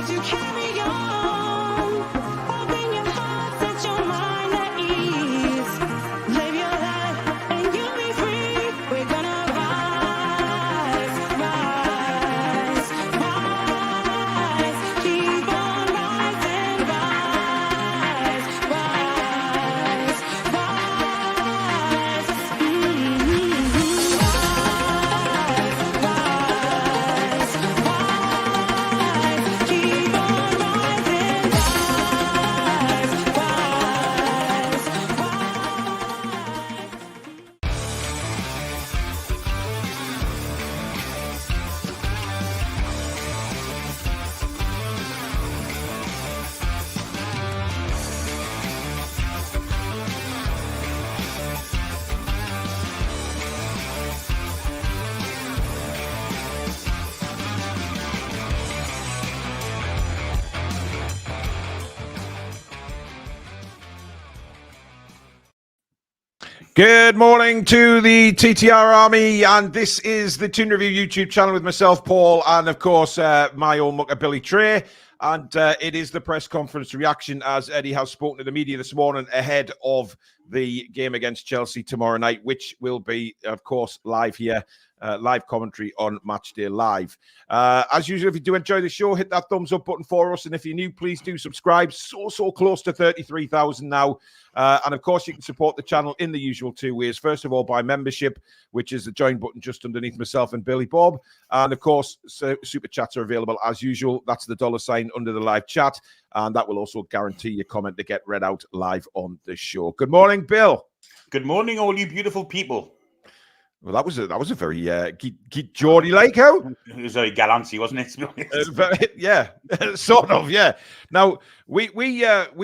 to carry on. Open your heart, set your mind at ease. Live your life and you'll be free. We're gonna rise, rise, rise. Keep on rising, rise, rise, rise. Keep on rising, Good morning to the TTR Army, and this is the Toon Review YouTube channel with myself, Paul, and of course, my old mucker, Billy Trey. And it is the press conference reaction as Eddie has spoken to the media this morning ahead of the game against Chelsea tomorrow night, which will be, of course, live here. Live commentary on Matchday Live. As usual, if you do enjoy the show, hit that thumbs up button for us. And if you're new, please do subscribe. So close to 33,000 now. And of course, you can support the channel in the usual two ways. First of all, by membership, which is the join button just underneath myself and Billy Bob. And of course, super chats are available as usual. That's the $sign under the live chat. And that will also guarantee your comment to get read out live on the show. Good morning, Bill. Good morning, all you beautiful people. Well, that was a very Geordie like how? It was very galanty, wasn't it? To be honest? Yeah, sort of. Yeah. Now we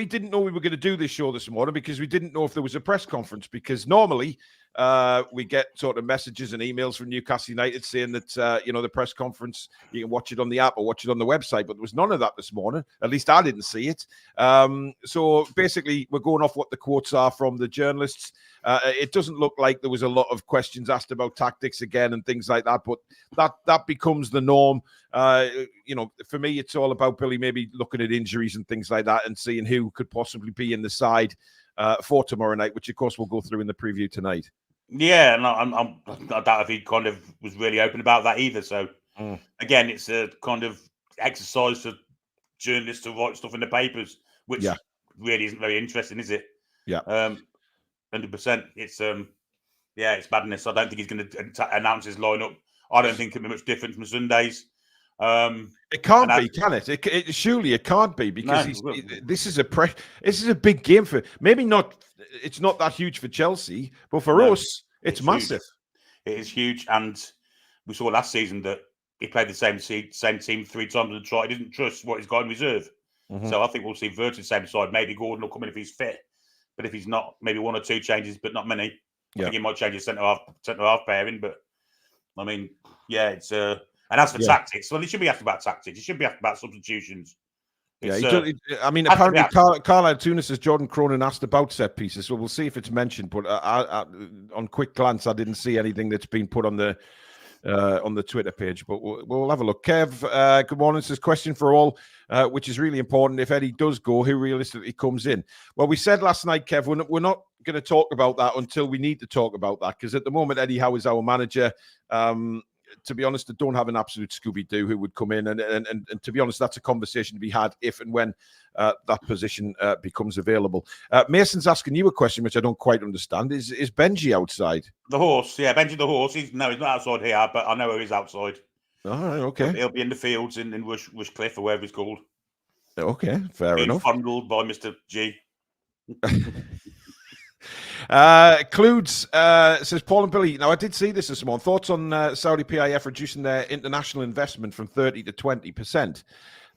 didn't know we were going to do this show this morning because we didn't know if there was a press conference. Because normally we get sort of messages and emails from Newcastle United saying that the press conference, you can watch it on the app or watch it on the website, but there was none of that this morning. At least I didn't see it. So basically, we're going off what the quotes are from the journalists. It doesn't look like there was a lot of questions asked about tactics again and things like that, but that becomes the norm. For me, it's all about Billy maybe looking at injuries and things like that and seeing who could possibly be in the side for tomorrow night, which of course we'll go through in the preview tonight. Yeah, and I doubt if he kind of was really open about that either. So again, it's a kind of exercise for journalists to write stuff in the papers, which really isn't very interesting, is it? Yeah. 100%. It's it's madness. I don't think he's going to announce his lineup. I don't think it'll be much different from Sundays. It can't be, can it? Surely it can't be because this is a big game for maybe not. It's not that huge for Chelsea, but for us, it's massive. Huge. It is huge, and we saw last season that he played the same team 3 times and tried. He didn't trust what he's got in reserve. So I think we'll see virtually the same side. Maybe Gordon will come in if he's fit. But if he's not, maybe 1 or 2 changes, but not many. I think he might change his centre half pairing. But I mean, it's and as for tactics, well, he should be asked about tactics. He should be asked about substitutions. Apparently, Carlisle Tunis says Jordan Cronin asked about set pieces, so we'll see if it's mentioned. But on quick glance, I didn't see anything that's been put on the Twitter page, but we'll have a look. Kev, good morning. Says question for all, which is really important. If Eddie does go, who realistically comes in? Well, we said last night, Kev, we're not going to talk about that until we need to talk about that, because at the moment Eddie Howe is our manager. To be honest, I don't have an absolute Scooby-Doo who would come in, and to be honest, that's a conversation to be had if and when that position becomes available. Mason's asking you a question which I don't quite understand. Is Benji outside? The horse, yeah, Benji the horse. He's not outside here, but I know he's outside. All right, okay. He'll be in the fields in Rushcliffe or wherever it's called. Okay, fair enough. Fondled by Mr. G. Cludes says Paul and Billy. Now, I did see this morning. Thoughts on Saudi PIF reducing their international investment from 30 to 20%?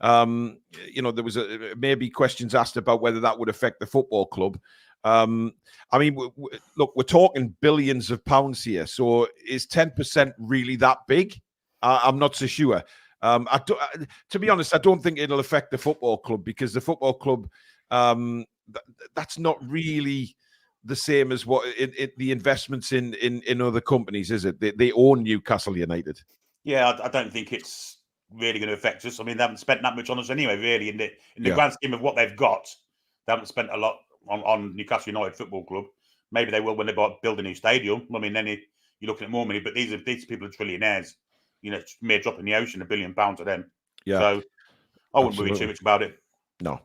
There was maybe questions asked about whether that would affect the football club. Look, we're talking billions of pounds here. So is 10% really that big? I'm not so sure. To be honest, I don't think it'll affect the football club, because the football club, that's not really the same as what the investments in other companies, is it? They own Newcastle United. Yeah, I don't think it's really going to affect us. I mean, they haven't spent that much on us anyway, really. In the Yeah. grand scheme of what they've got, they haven't spent a lot on Newcastle United Football Club. Maybe they will when they build a new stadium. I mean, then you're looking at more money. But these people are trillionaires. You know, it's a mere drop in the ocean, £1 billion to them. Yeah. So I wouldn't worry Absolutely. too much about it. No.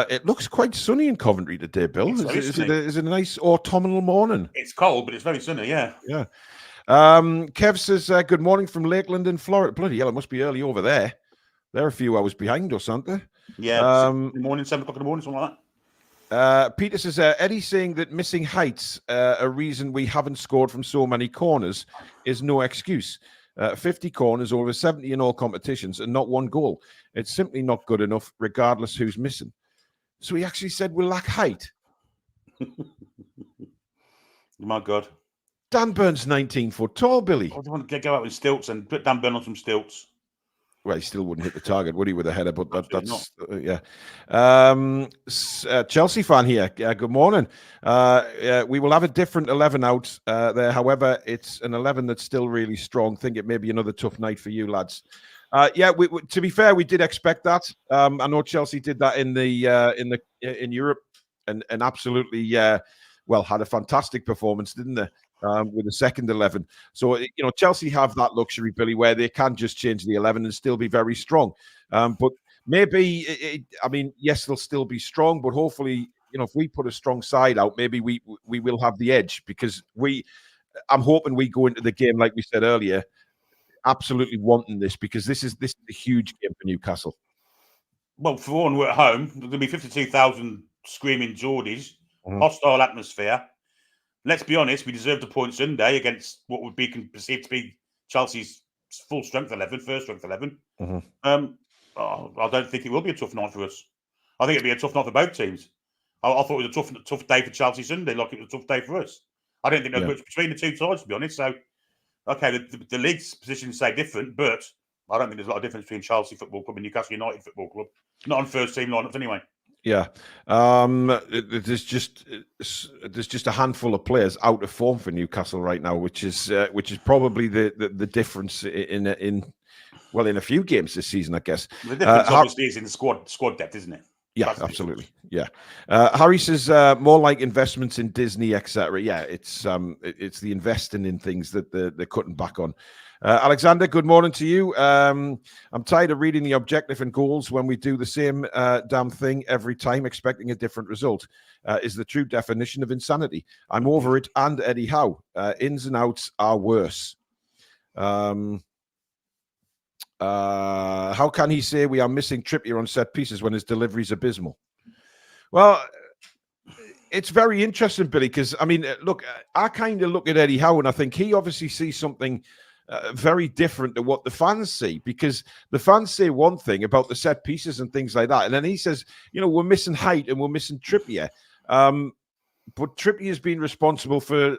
It looks quite sunny in Coventry today, Bill. It's very sunny. Is it a nice autumnal morning? It's cold, but it's very sunny. Yeah. Yeah. Kev says, good morning from Lakeland in Florida. Bloody hell, it must be early over there. They're a few hours behind us, aren't they? Yeah. 6 in the morning, 7 o'clock in the morning, something like that. Peter says, Eddie saying that missing heights a reason we haven't scored from so many corners is no excuse. 50 corners, over 70 in all competitions, and not one goal. It's simply not good enough, regardless who's missing. So he actually said we lack height. My God. Dan Burn's 19 foot tall, Billy. I want to go out with stilts and put Dan Burn on some stilts. Well, he still wouldn't hit the target, would he, with a header? But that's yeah. Chelsea fan here. Good morning. We will have a different 11 out there. However, it's an 11 that's still really strong. Think it may be another tough night for you, lads. Yeah. To be fair, we did expect that. I know Chelsea did that in Europe, and absolutely had a fantastic performance, didn't they? With the second 11. So, Chelsea have that luxury, Billy, where they can just change the 11 and still be very strong. But maybe, yes, they'll still be strong, but hopefully, if we put a strong side out, maybe we will have the edge, because I'm hoping we go into the game, like we said earlier, absolutely wanting this, because this is a huge game for Newcastle. Well, for one, we're at home. There's going to be 52,000 screaming Geordies, hostile atmosphere. Let's be honest, we deserved a point Sunday against what would be perceived to be Chelsea's first strength 11. I don't think it will be a tough night for us. I think it'll be a tough night for both teams. I thought it was a tough day for Chelsea Sunday, like it was a tough day for us. I don't think there's much between the two sides, to be honest. So, okay, the league's positions say different, but I don't think there's a lot of difference between Chelsea Football Club and Newcastle United Football Club. Not on first team lineups anyway. Yeah, there's just a handful of players out of form for Newcastle right now, which is probably the difference in a few games this season, I guess. The difference obviously is in the squad depth, isn't it? Yeah, That's absolutely. Yeah, Harry says more like investments in Disney, etc. Yeah, it's the investing in things that they're cutting back on. Alexander, good morning to you. I'm tired of reading the objective and goals when we do the same damn thing every time, expecting a different result. Is the true definition of insanity. I'm over it. And Eddie Howe, ins and outs are worse. How can he say we are missing Trippier on set pieces when his delivery is abysmal? Well, it's very interesting, Billy, because look, I kind of look at Eddie Howe and I think he obviously sees something very different to what the fans see, because the fans say one thing about the set pieces and things like that, and then he says, we're missing height and we're missing Trippier. But Trippier has been responsible for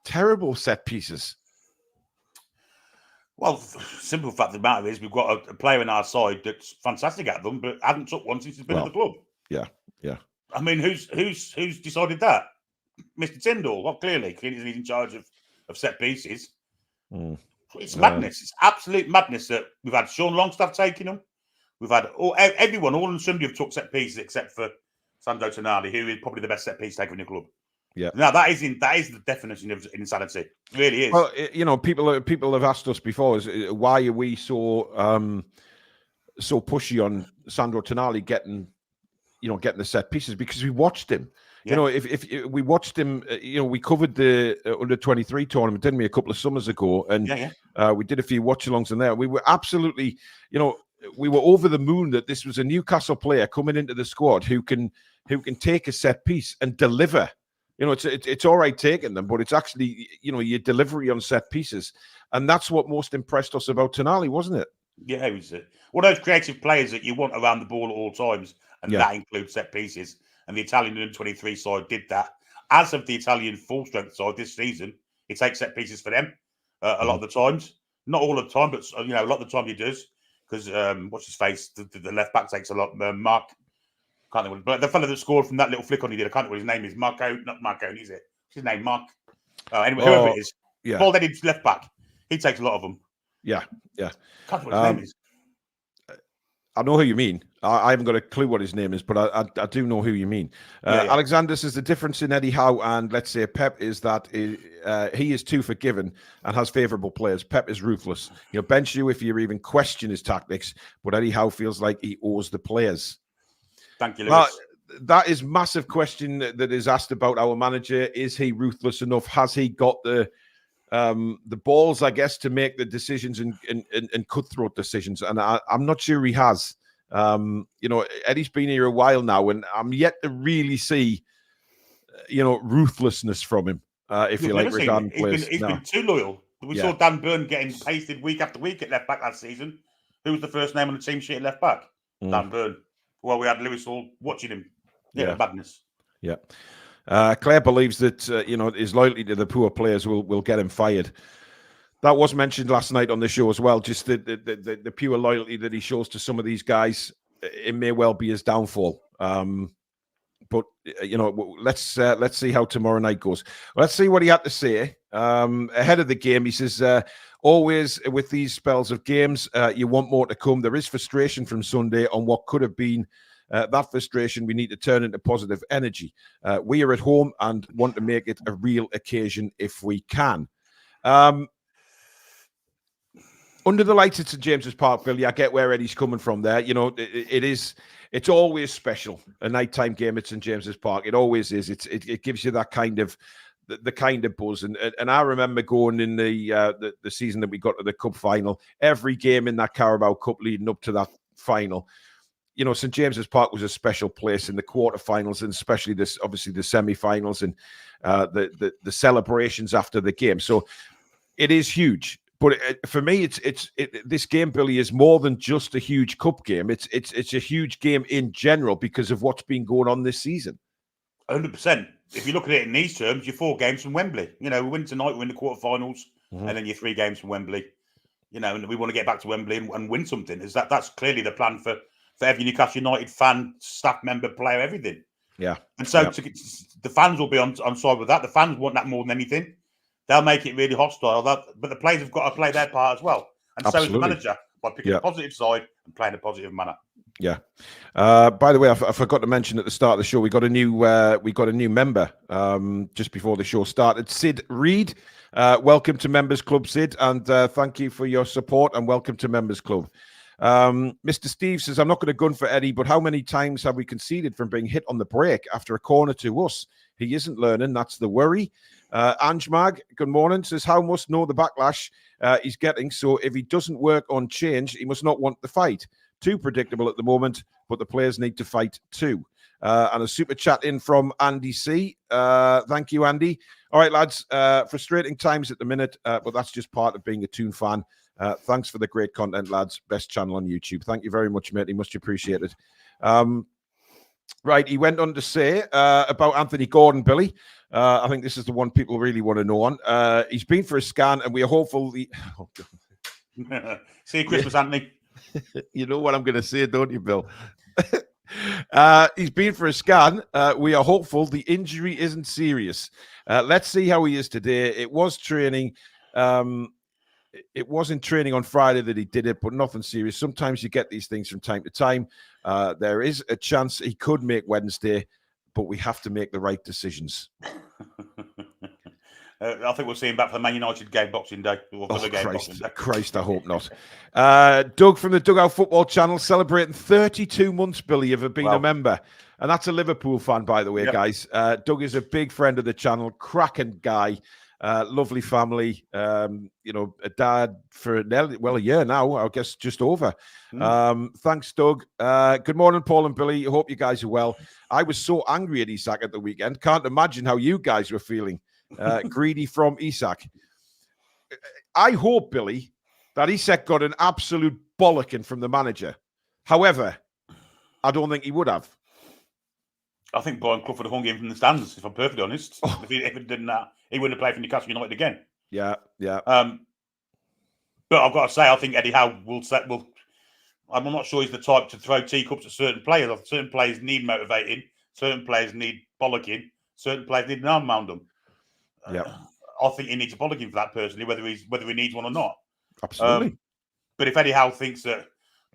terrible set pieces. Well, simple fact of the matter is we've got a player in our side that's fantastic at them, but hasn't took one since he's been at the club. Yeah. I mean, who's decided that? Mr. Tyndall. Well, clearly he's in charge of set pieces. It's madness. It's absolute madness that we've had Sean Longstaff taking them. We've had everyone, all and sundry have took set pieces except for Sandro Tonali, who is probably the best set piece taker in the club. Yeah. Now that is the definition of insanity. It really is. Well, people have asked us before, why are we so pushy on Sandro Tonali getting the set pieces? Because we watched him. Yeah. If we watched him, we covered the under-23 tournament, didn't we, a couple of summers ago? And we did a few watch-alongs in there. We were absolutely, we were over the moon that this was a Newcastle player coming into the squad who can take a set piece and deliver. It's all right taking them, but it's actually, your delivery on set pieces. And that's what most impressed us about Tonali, wasn't it? Yeah, it was one of those creative players that you want around the ball at all times, and that includes set pieces. And the Italian under-23 side did that. As of the Italian full-strength side this season, he takes set pieces for them a lot of the times. Not all of the time, but a lot of the time he does. Because what's his face? The left back takes a lot. Mark, can't think, but the fellow that scored from that little flick on he did, I can't think what his name is. Marco, not Marco, is it? What's his name? Mark. Anyway, whoever it is. Yeah. Bald-headed left back. He takes a lot of them. Yeah. Can't remember what his name is. I know who you mean. I haven't got a clue what his name is, but I do know who you mean. Yeah. Alexander says the difference in Eddie Howe and, let's say, Pep is that he is too forgiving and has favourable players. Pep is ruthless. He'll bench you if you even question his tactics, but Eddie Howe feels like he owes the players. Thank you, Lewis. That is massive question that is asked about our manager. Is he ruthless enough? Has he got the balls, I guess, to make the decisions and cutthroat decisions? And I'm not sure he has. Eddie's been here a while now, and I'm yet to really see, ruthlessness from him. If you like, regarding players. He's been too loyal. We saw Dan Burn getting pasted week after week at left back last season. Who was the first name on the team sheet at left back? Dan Burn. Well, we had Lewis all watching him. Yeah, madness. Yeah. Claire believes that his loyalty to the poor players will get him fired. That was mentioned last night on the show as well. Just the pure loyalty that he shows to some of these guys, it may well be his downfall. But let's see how tomorrow night goes. Let's see what he had to say ahead of the game. He says, always with these spells of games, you want more to come. There is frustration from Sunday on what could have been. That frustration we need to turn into positive energy. We are at home and want to make it a real occasion if we can. Under the lights at St James's Park, Billy, I get where Eddie's coming from there. It's always special, a nighttime game at St James's Park. It always is. It gives you that kind of the kind of buzz. And I remember going in the season that we got to the cup final, every game in that Carabao Cup leading up to that final. St James's Park was a special place in the quarterfinals, and especially obviously the semi-finals and the celebrations after the game. So it is huge. But for me, this game, Billy, is more than just a huge cup game. It's a huge game in general because of what's been going on this season. 100%. If you look at it in these terms, you're 4 games from Wembley. We win tonight, we win the quarterfinals, and then you're 3 games from Wembley. And we want to get back to Wembley and win something. That's clearly the plan for every Newcastle United fan, staff member, player, everything. Yeah. And so the fans will be on side with that. The fans want that more than anything. They'll make it really hostile. But the players have got to play their part as well. And Absolutely. So is the manager by picking a positive side and playing a positive manner. Yeah. By the way, I forgot to mention at the start of the show, we got a new member just before the show started. Sid Reed. Welcome to Members Club, Sid, and thank you for your support and welcome to Members Club. Mr. Steve says, I'm not going to gun for Eddie, but how many times have we conceded from being hit on the break after a corner to us? He isn't learning. That's the worry. Ange Mag, good morning, says, Howe must know the backlash he's getting. So if he doesn't work on change, he must not want the fight. Too predictable at the moment, but the players need to fight too. And a super chat in from Andy C. Thank you, Andy. All right, lads, frustrating times at the minute, but that's just part of being a Toon fan. Thanks for the great content, lads. Best channel on YouTube. Thank you very much, mate. Much appreciated. Right, he went on to say about Anthony Gordon, Billy. I think this is the one people really want to know on. He's been for a scan, and we are hopeful. Oh, See you Christmas, Anthony. You know what I'm going to say, don't you, Bill? He's been for a scan. We are hopeful the injury isn't serious. Let's see how he is today. It was training. It wasn't training on Friday that he did it, but nothing serious. Sometimes you get these things from time to time. There is a chance he could make Wednesday, but we have to make the right decisions. I think we'll see him back for the Man United game Boxing Day. Christ, I hope not. Doug from the Dugout Football Channel celebrating 32 months, Billy, of being a member. And that's a Liverpool fan, by the way, guys. Doug is a big friend of the channel, cracking guy. Lovely family, a dad for a year now, I guess just over. Thanks, Doug. Good morning, Paul and Billy. I hope you guys are well. I was so angry at Isak at the weekend. Can't imagine how you guys were feeling. Greedy from Isak. I hope, Billy, that Isak got an absolute bollocking from the manager. However, I don't think he would have. I think Brian Clough would have hung him from the stands, if I'm perfectly honest. If he didn't that, he wouldn't have played for Newcastle United again. Yeah. But I've got to say, I think Eddie Howe will. I'm not sure he's the type to throw teacups at certain players. Certain players need motivating. Certain players need bollocking. Certain players need an arm around them. I think he needs a bollocking for that personally, whether he needs one or not. Absolutely. But if Eddie Howe thinks that,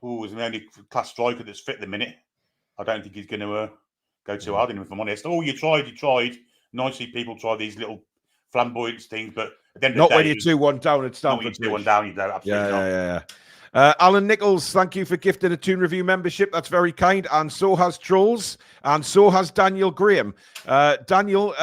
is the only class striker that's fit at the minute, I don't think he's going to go too hard in him, if I'm honest. Oh, you tried. Nicely, people try these little flamboyant things, but at the end of Not the day, when you're 2-1 down at Stamford not when you're Bridge. 2-1 down, you don't. Absolutely not. Yeah. Alan Nichols, thank you for gifting a Toon Review membership. That's very kind. And so has Trolls, and so has Daniel Graham. Daniel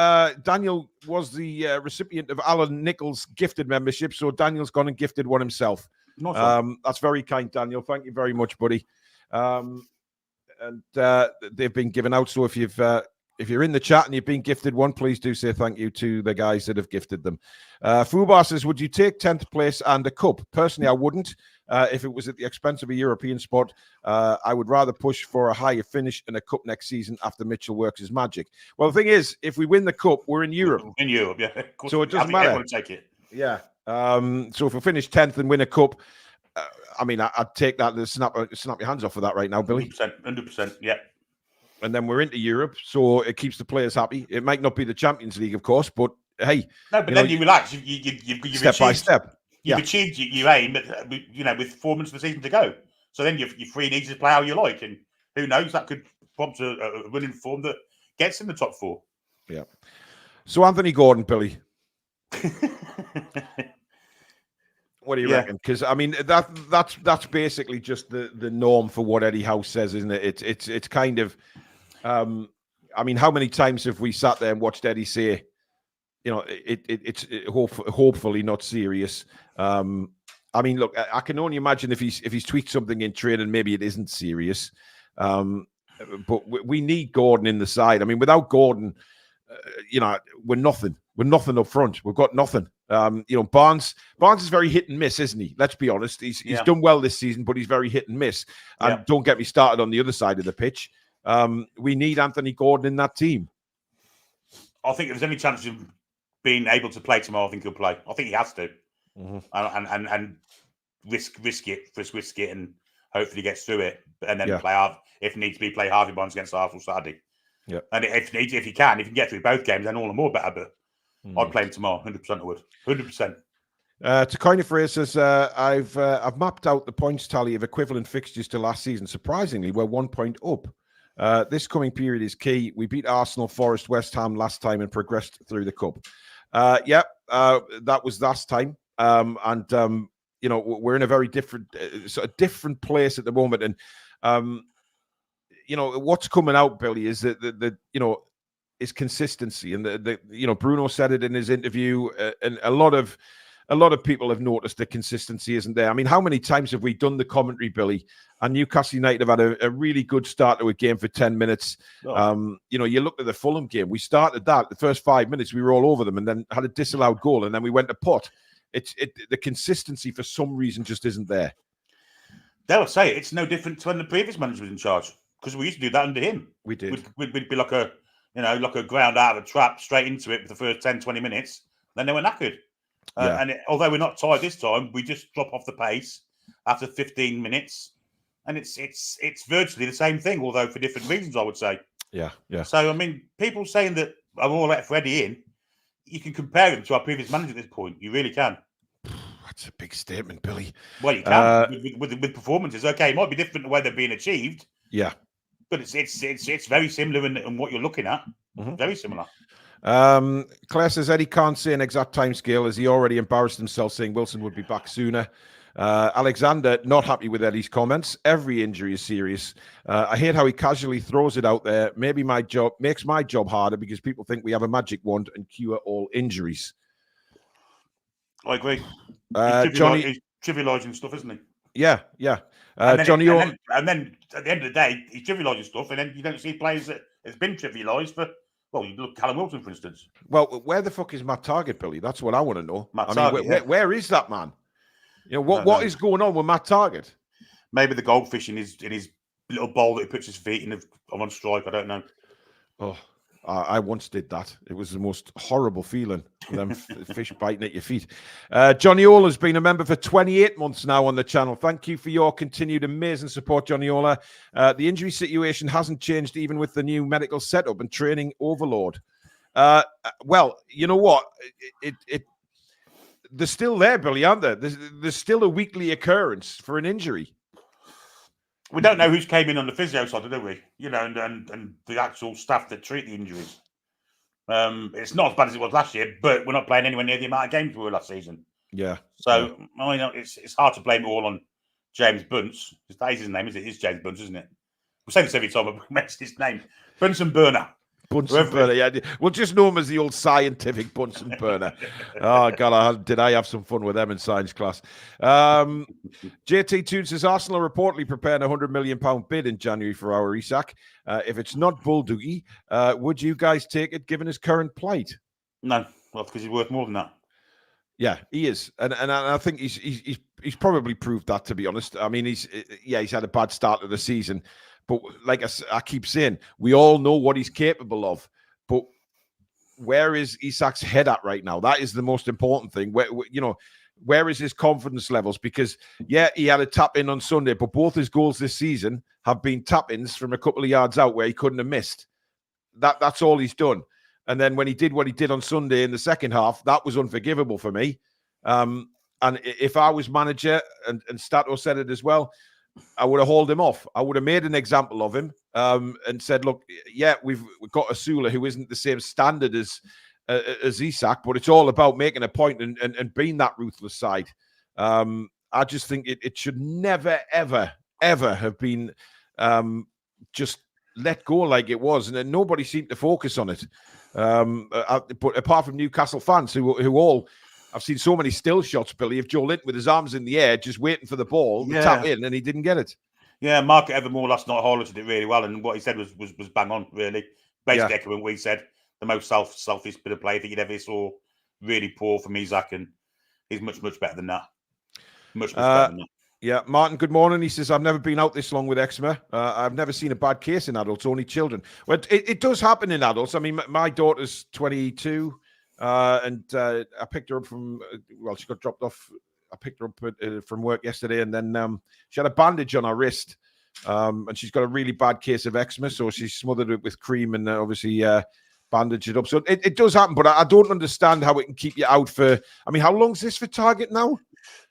was the recipient of Alan Nichols' gifted membership, so Daniel's gone and gifted one himself. Nice one. That's very kind, Daniel. Thank you very much, buddy. And they've been given out. So if you're in the chat and you've been gifted one, please do say thank you to the guys that have gifted them. Fubar says, would you take 10th place and a cup? Personally, I wouldn't. If it was at the expense of a European spot, I would rather push for a higher finish and a cup next season after Mitchell works his magic. Well, the thing is, if we win the cup, we're in Europe. In Europe, yeah. So it doesn't matter. Everyone take it. Yeah. So if we finish 10th and win a cup, I'd take that and snap your hands off of that right now, Billy. 100%, yeah. And then we're into Europe, so it keeps the players happy. It might not be the Champions League, of course, but hey. No, but then you relax. You've step by step. You've achieved your aim, with 4 months of the season to go. So then you're free and easy to play how you like. And who knows, that could prompt a running form that gets in the top 4. Yeah. So Anthony Gordon, Billy. What do you reckon? Because that's basically just the norm for what Eddie Howe says, isn't it? It's kind of, how many times have we sat there and watched Eddie say, it's hopefully not serious. Look, I can only imagine if he's tweaked something in training, maybe it isn't serious. But we need Gordon in the side. Without Gordon, we're nothing. We're nothing up front. We've got nothing. Barnes is very hit and miss, isn't he? Let's be honest. He's done well this season, but he's very hit and miss. And don't get me started on the other side of the pitch. We need Anthony Gordon in that team. I think if there's any chance of being able to play tomorrow, I think he'll play. I think he has to. Mm-hmm. And risk it and hopefully gets through it. And then play hard. If needs to be, play Harvey Barnes against Arsenal Saturday. Yeah. And if he can get through both games, then all the more better. But I'd play him tomorrow. 100% I would. 100%. To coin a phrase, says I've mapped out the points tally of equivalent fixtures to last season. Surprisingly, we're 1 point up. This coming period is key. We beat Arsenal, Forest, West Ham last time and progressed through the cup. That was last time. We're in a very different place at the moment. And what's coming out, Billy, is that is consistency. And Bruno said it in his interview, and a lot of people have noticed the consistency isn't there. How many times have we done the commentary, Billy? And Newcastle United have had a really good start to a game for 10 minutes. Oh. You looked at the Fulham game. We started that. The first 5 minutes, we were all over them and then had a disallowed goal. And then we went to pot. The consistency for some reason just isn't there. They'll say it's no different to when the previous manager was in charge, because we used to do that under him. We did. We'd be like a ground out of a trap straight into it for the first 10, 20 minutes. Then they were knackered. Although we're not tired this time, we just drop off the pace after 15 minutes. And it's virtually the same thing, although for different reasons, I would say. Yeah. So, people saying that I'm all let Freddie in, you can compare him to our previous manager at this point. You really can. That's a big statement, Billy. Well, you can with performances. Okay, it might be different the way they're being achieved. Yeah. But it's very similar in what you're looking at. Mm-hmm. Very similar. Claire says Eddie can't say an exact time scale as he already embarrassed himself saying Wilson would be back sooner. Alexander, not happy with Eddie's comments. Every injury is serious. I hate how he casually throws it out there. Maybe makes my job harder because people think we have a magic wand and cure all injuries. I agree. He's trivialising stuff, isn't he? Yeah. Johnny. And then at the end of the day, he's trivialising stuff, and then you don't see players that has been trivialised for. Well, you look Callum Wilson, for instance. Well, where the fuck is Matt Targett, Billy? That's what I want to know. Where is that man? What is going on with Matt Targett? Maybe the goldfish in his little bowl that he puts his feet in on strike. I don't know. Oh, I once did that. It was the most horrible feeling. Them fish biting at your feet. Johnny Ola has been a member for 28 months now on the channel. Thank you for your continued amazing support, Johnny Ola. The injury situation hasn't changed even with the new medical setup and training overload. Well, you know what? they're still there, Billy, aren't they? There's still a weekly occurrence for an injury. We don't know who's came in on the physio side, do we? You know, and the actual staff that treat the injuries. It's not as bad as it was last year, but we're not playing anywhere near the amount of games we were last season. Yeah. So I mean, it's hard to blame it all on James Bunce. That is his name, is it? It's James Bunce, isn't it? We say this every time we mention his name. Bunsen Burner. Bunsen burner, yeah. We'll just know him as the old scientific Bunsen burner. Oh, God, did I have some fun with them in science class. JT Toon says, Arsenal are reportedly preparing a £100 million bid in January for our Isak. If it's not Bulldoggy, would you guys take it given his current plight? No, well, because he's worth more than that. Yeah, he is. And I think he's probably proved that, to be honest. I mean, he's had a bad start to the season. But like I keep saying, we all know what he's capable of. But where is Isak's head at right now? That is the most important thing. Where is his confidence levels? Because, yeah, he had a tap-in on Sunday, but both his goals this season have been tap-ins from a couple of yards out where he couldn't have missed. That's all he's done. And then when he did what he did on Sunday in the second half, that was unforgivable for me. And if I was manager, and Stato said it as well, I would have hauled him off. I would have made an example of him and said, look, yeah, we've got Asula who isn't the same standard as Isak, but it's all about making a point and being that ruthless side. I just think it should never, ever, ever have been just let go like it was. And then nobody seemed to focus on it. But apart from Newcastle fans who all... I've seen so many still shots, Billy, of Joe Linton with his arms in the air, just waiting for the ball to tap in, and he didn't get it. Yeah, Mark Evermore last night highlighted it really well, and what he said was bang on, really. Basically echoing what he said, the most selfish bit of play that you'd ever saw. Really poor from Isak, and he's much, much better than that. Much better than that. Yeah, Martin, good morning. He says, I've never been out this long with eczema. I've never seen a bad case in adults, only children. Well, it does happen in adults. I mean, my daughter's 22. And I picked her up from, she got dropped off. I picked her up from work yesterday, and then she had a bandage on her wrist, and she's got a really bad case of eczema, so she smothered it with cream and obviously bandaged it up. So it does happen, but I don't understand how it can keep you out for, I mean, how long's this for Target now?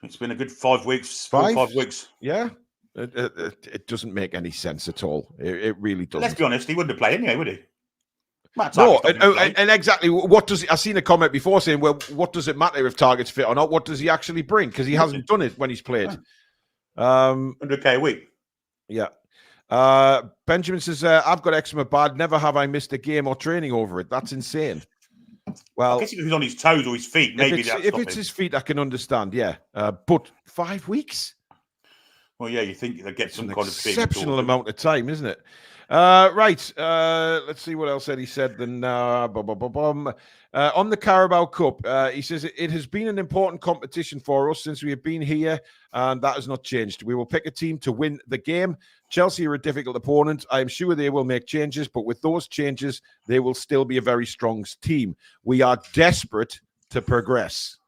It's been a good 5 weeks, 4 or 5 weeks. Yeah. It doesn't make any sense at all. It really doesn't. Let's be honest, he wouldn't have played anyway, would he? No, and exactly. What does I've seen a comment before saying, well, what does it matter if Target's fit or not? What does he actually bring? Because he hasn't done it when he's played. 100k a week. Yeah. Benjamin says, I've got eczema bad. Never have I missed a game or training over it. That's insane. Well, I guess if he's on his toes or his feet, maybe if it's his feet, I can understand. Yeah. But 5 weeks? Well, yeah, you think they'll get some kind of exceptional amount of time, isn't it? Right. Let's see what else Eddie said. Then on the Carabao Cup, he says it has been an important competition for us since we have been here, and that has not changed. We will pick a team to win the game. Chelsea are a difficult opponent. I am sure they will make changes, but with those changes, they will still be a very strong team. We are desperate to progress.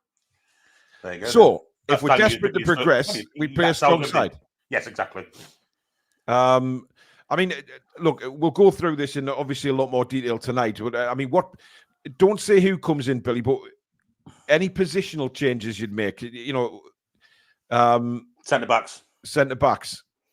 There you go. So if we're desperate to progress, we play a strong side. Yes, exactly. I mean, look, we'll go through this in obviously a lot more detail tonight. But I mean, don't say who comes in, Billy, but any positional changes you'd make, Centre backs.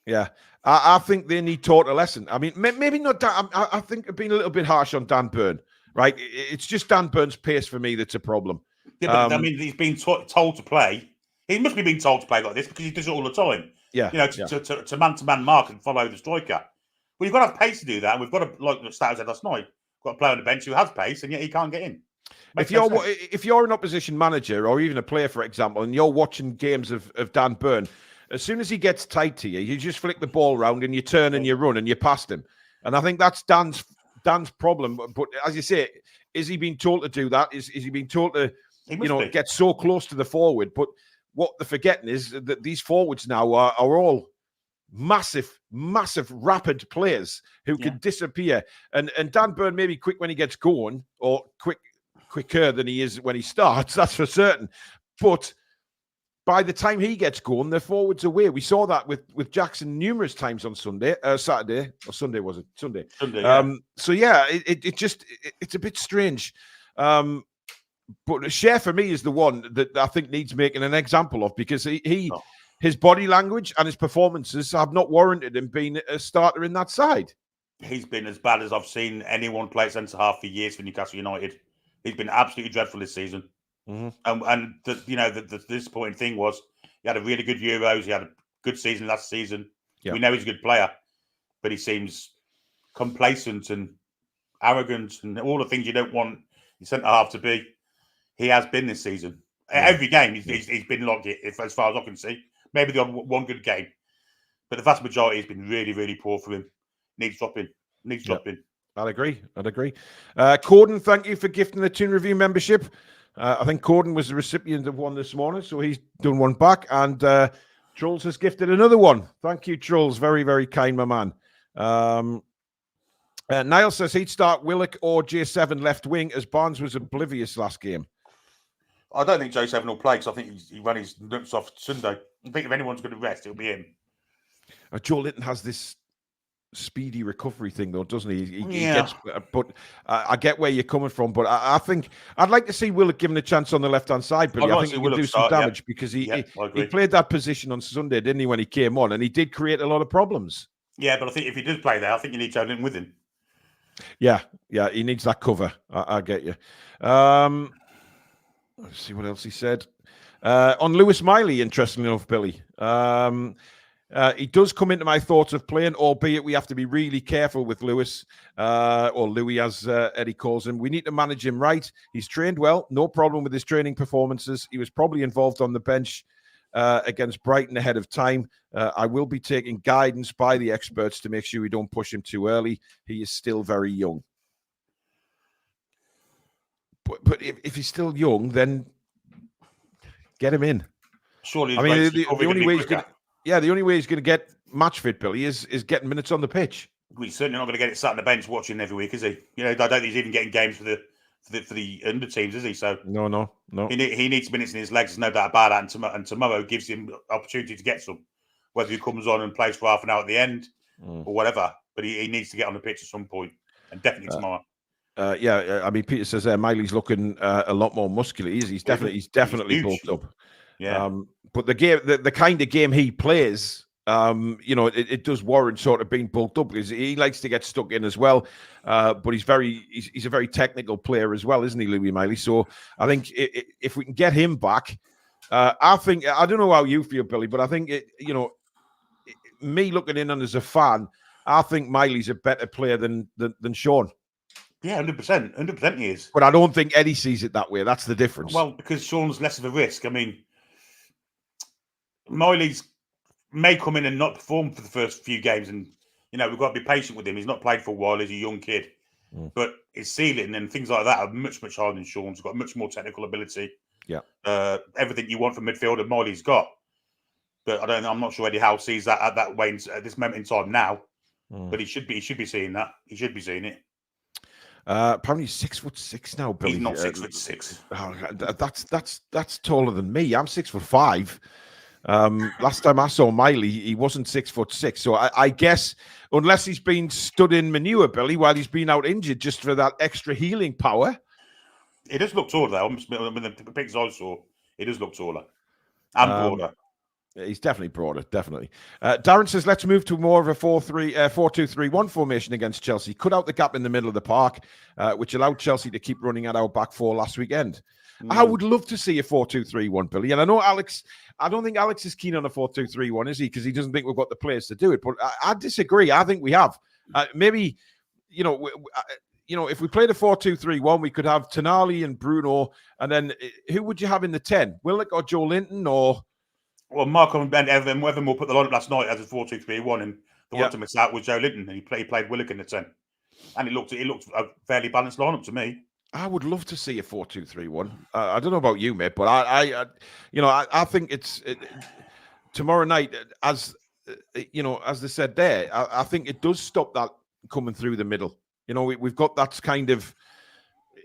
Yeah. I think they need taught a lesson. I mean, maybe not Dan. I think I've been a little bit harsh on Dan Burn, right? It's just Dan Burn's pace for me that's a problem. Yeah, but I mean, he's been told to play. He must be being told to play like this because he does it all the time. Yeah. To man-to-man mark and follow the striker. Well, you've got to have pace to do that. And we've got to, like the Stat said last night, got a player on the bench who has pace, and yet he can't get in. If you're an opposition manager or even a player, for example, and you're watching games of Dan Burn, as soon as he gets tight to you, you just flick the ball around and you turn and you run and you past him. And I think that's Dan's problem. But as you say, is he being told to do that? Is he being told to get so close to the forward? But what they're forgetting is that these forwards now are all massive, rapid players who can disappear. And Dan Burn may be quick when he gets going, or quicker than he is when he starts, that's for certain. But by the time he gets going, the forwards away. We saw that with Jackson numerous times on Saturday, or Sunday, was it? Sunday. Yeah. So yeah, it's a bit strange. But Shea for me is the one that I think needs making an example of, because Oh, his body language and his performances have not warranted him being a starter in that side. he's been as bad as I've seen anyone play centre half for years for Newcastle United. He's been absolutely dreadful this season. And the disappointing thing was he had a really good Euros. He had a good season last season. Yeah. We know he's a good player, but he seems complacent and arrogant and all the things you don't want your centre half to be. He has been this season. Every game he's been like it, as far as I can see. Maybe the odd one good game, but the vast majority has been really, really poor for him. Needs dropping. I'd agree. Corden, thank you for gifting the Toon Review membership. I think Corden was the recipient of one this morning, so he's done one back. And Trulls has gifted another one. Thank you, Trulls. Very, very kind, my man. Niall says he'd start Willock or J7 left wing, as Barnes was oblivious last game. I don't think J7 will play, because I think he ran his nuts off Sunday. I think if anyone's going to rest, it'll be him. Joe Linton has this speedy recovery thing, though, doesn't he? He Yeah. gets, but I get where you're coming from. But I think I'd like to see Willock given a chance on the left-hand side, Billy. I think he can do some damage, because he played that position on Sunday, didn't he, when he came on? And he did create a lot of problems. Yeah, but I think if he does play there, I think you need Joe Linton with him. Yeah, he needs that cover. I get you. Let's see what else he said. On Lewis Miley, interestingly enough, Billy. He does come into my thoughts of playing, albeit we have to be really careful with Lewis, or Louis, as Eddie calls him. We need to manage him right. He's trained well, no problem with his training performances. He was probably involved on the bench against Brighton ahead of time. I will be taking guidance by the experts to make sure we don't push him too early. He is still very young. But if he's still young, then get him in. Surely, I mean, the only way he's going the only way he's going to get match fit, Billy, is getting minutes on the pitch. He's certainly not going to get it sat on the bench watching every week, is he? You know, I don't think he's even getting games for the under teams, is he? So no. He needs minutes in his legs, there's no doubt about that. And tomorrow gives him opportunity to get some, whether he comes on and plays for half an hour at the end or whatever. But he needs to get on the pitch at some point, and definitely tomorrow. I mean, Peter says Miley's looking a lot more muscular. He's definitely bulked up. Yeah. But the game, the kind of game he plays, it does warrant sort of being bulked up, because he likes to get stuck in as well. But he's a very technical player as well, isn't he, Louis Miley? So I think if we can get him back, I don't know how you feel, Billy, but I think me looking in on as a fan, I think Miley's a better player than Sean. Yeah, 100% he is. But I don't think Eddie sees it that way. That's the difference. Well, because Sean's less of a risk. I mean, Miley's may come in and not perform for the first few games, and we've got to be patient with him. He's not played for a while. He's a young kid, but his ceiling and things like that are much higher than Sean's. He's got much more technical ability. Yeah, everything you want from midfielder, Miley's got. But I'm not sure Eddie Howe sees that at that way at this moment in time now. But he should be seeing that. He should be seeing it. Apparently he's 6'6" now, Billy. He's not 6'6". Oh, that's taller than me. I'm 6'5". Last time I saw Miley, he wasn't 6'6". So I guess unless he's been stood in manure, Billy, while he's been out injured, just for that extra healing power. He does look taller, though. I mean, the pictures I saw, he does look taller and broader. He's definitely broader, definitely. Darren says, let's move to more of a 4-2-3-1 formation against Chelsea. Cut out the gap in the middle of the park, which allowed Chelsea to keep running at our back four last weekend. I would love to see a 4-2-3-1, Billy. And I know I don't think Alex is keen on a 4-2-3-1, is he? Because he doesn't think we've got the players to do it. But I disagree. I think we have. Maybe, if we played a 4-2-3-1, we could have Tonali and Bruno. And then who would you have in the 10? Willock or Joe Linton or... Well, Marco and Ben Evermore put the lineup last night as a 4-2-3-1, and the one to miss out was Joe Linton, and he played Willock in the 10, and it looked a fairly balanced lineup to me. I would love to see a 4-2-3-1. I don't know about you, mate, but I think it's tomorrow night, as as they said there. I think it does stop that coming through the middle. We've got that kind of,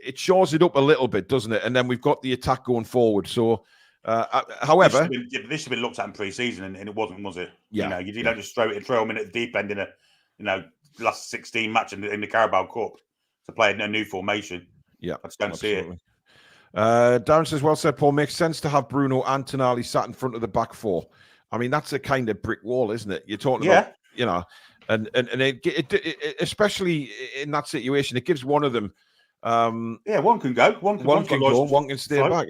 it shores it up a little bit, doesn't it? And then we've got the attack going forward. So. However, this should be looked at in pre-season, and it wasn't, was it? Yeah, you don't just throw them in at the deep end in a last 16 match in the Carabao Cup to play in a new formation. Yeah, I just don't see it. Darren says, well said, Paul. Makes sense to have Bruno and Tonali sat in front of the back four. I mean, that's a kind of brick wall, isn't it? You're talking about, you know, and it, especially in that situation, it gives one of them. One can go. One can go. One can stay back.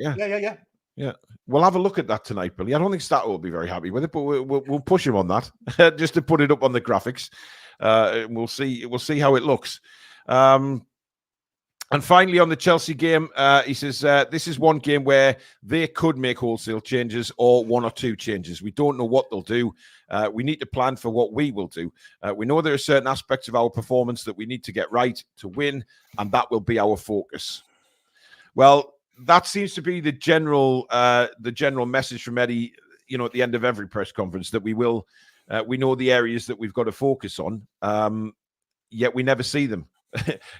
Yeah. We'll have a look at that tonight, Billy. I don't think Stato will be very happy with it, but we'll push him on that just to put it up on the graphics. We'll see how it looks. And finally, on the Chelsea game, he says, this is one game where they could make wholesale changes or one or two changes. We don't know what they'll do. We need to plan for what we will do. We know there are certain aspects of our performance that we need to get right to win, and that will be our focus. Well, that seems to be the general message from Eddie, you know, at the end of every press conference, that we know the areas that we've got to focus on, yet we never see them.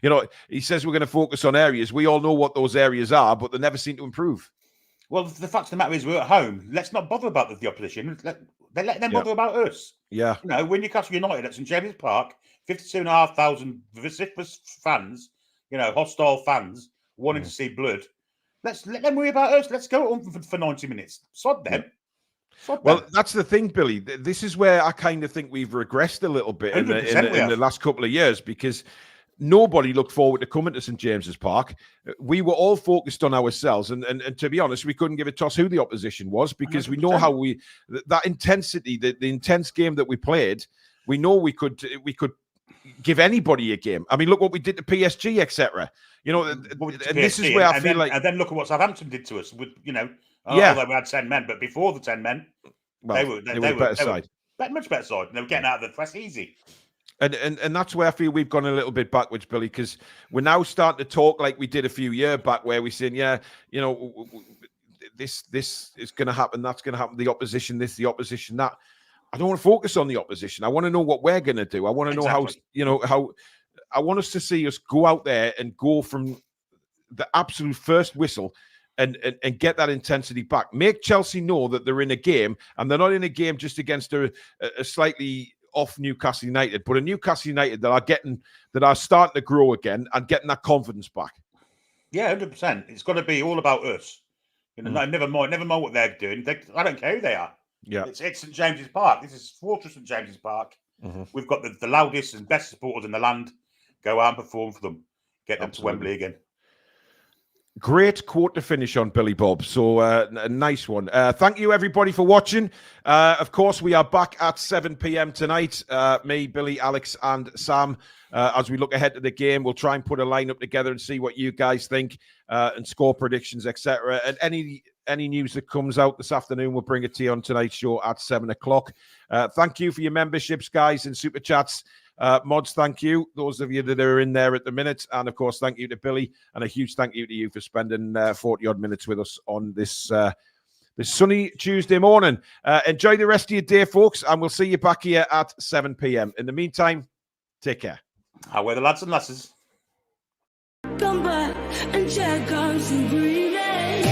You know, he says we're going to focus on areas. We all know what those areas are, but they never seem to improve. Well, the fact of the matter is we're at home. Let's not bother about the opposition. Let them bother about us. Yeah. You know, when Newcastle United at St James's Park, 52,500 vociferous fans, you know, hostile fans wanting to see blood. Let them worry about us. Let's go on for 90 minutes. Sod them. Well, that's the thing, Billy. This is where I kind of think we've regressed a little bit in the last couple of years, because nobody looked forward to coming to St James's Park. We were all focused on ourselves, and to be honest, we couldn't give a toss who the opposition was, because 100%. We know how that intensity, the intense game that we played. We know we could give anybody a game. I mean, look what we did to PSG, etc. You know, and this is where I feel like, and then look at what Southampton did to us. With although we had 10 men, but before the 10 men, they were a better side, much better side. They were getting out of the press easy. And that's where I feel we've gone a little bit backwards, Billy, because we're now starting to talk like we did a few years back, where we're saying, this is going to happen, that's going to happen, the opposition this, the opposition that. I don't want to focus on the opposition. I want to know what we're going to do. I want to know how I want us to see us go out there and go from the absolute first whistle and get that intensity back. Make Chelsea know that they're in a game, and they're not in a game just against a slightly off Newcastle United, but a Newcastle United that are starting to grow again and getting that confidence back. Yeah, 100%. It's got to be all about us. You know, never mind what they're doing. I don't care who they are. Yeah, it's St James's Park. This is Fortress St James's Park. Mm-hmm. We've got the loudest and best supporters in the land. Go out and perform for them. Get them to Wembley again. Great quote to finish on, Billy Bob. So a nice one. Thank you, everybody, for watching. Of course, we are back at 7 p.m. tonight. Me, Billy, Alex, and Sam. As we look ahead to the game, we'll try and put a lineup together and see what you guys think, and score predictions, etc. And any news that comes out this afternoon, we'll bring it to you on tonight's show at 7 o'clock. Thank you for your memberships, guys, and super chats. Mods, thank you. Those of you that are in there at the minute. And of course, thank you to Billy. And a huge thank you to you for spending 40 odd minutes with us on this sunny Tuesday morning. Enjoy the rest of your day, folks. And we'll see you back here at 7 p.m. In the meantime, take care. How are the lads and lasses? Come back and check on some green eggs.